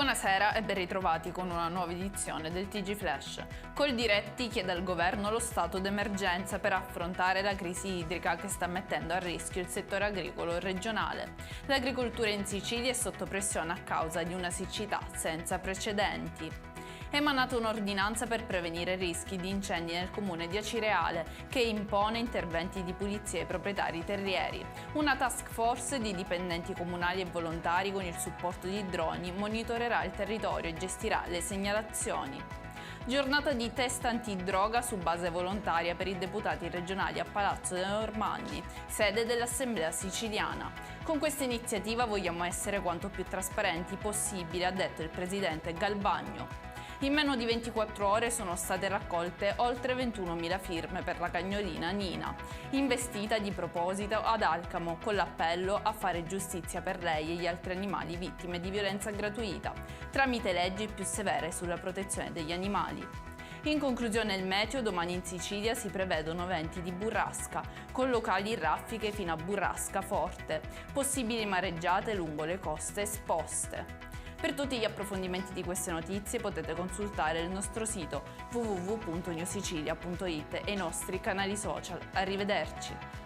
Buonasera e ben ritrovati con una nuova edizione del TG Flash. Coldiretti chiede al governo lo stato d'emergenza per affrontare la crisi idrica che sta mettendo a rischio il settore agricolo regionale. L'agricoltura in Sicilia è sotto pressione a causa di una siccità senza precedenti. È emanata un'ordinanza per prevenire rischi di incendi nel comune di Acireale che impone interventi di pulizia ai proprietari terrieri. Una task force di dipendenti comunali e volontari con il supporto di droni monitorerà il territorio e gestirà le segnalazioni. Giornata di test antidroga su base volontaria per i deputati regionali a Palazzo dei Normanni, sede dell'Assemblea siciliana. Con questa iniziativa vogliamo essere quanto più trasparenti possibile, ha detto il presidente Galbagno. In meno di 24 ore sono state raccolte oltre 21.000 firme per la cagnolina Nina, investita di proposito ad Alcamo con l'appello a fare giustizia per lei e gli altri animali vittime di violenza gratuita, tramite leggi più severe sulla protezione degli animali. In conclusione il meteo, domani in Sicilia si prevedono venti di burrasca, con locali raffiche fino a burrasca forte, possibili mareggiate lungo le coste esposte. Per tutti gli approfondimenti di queste notizie potete consultare il nostro sito www.newsicilia.it e i nostri canali social. Arrivederci!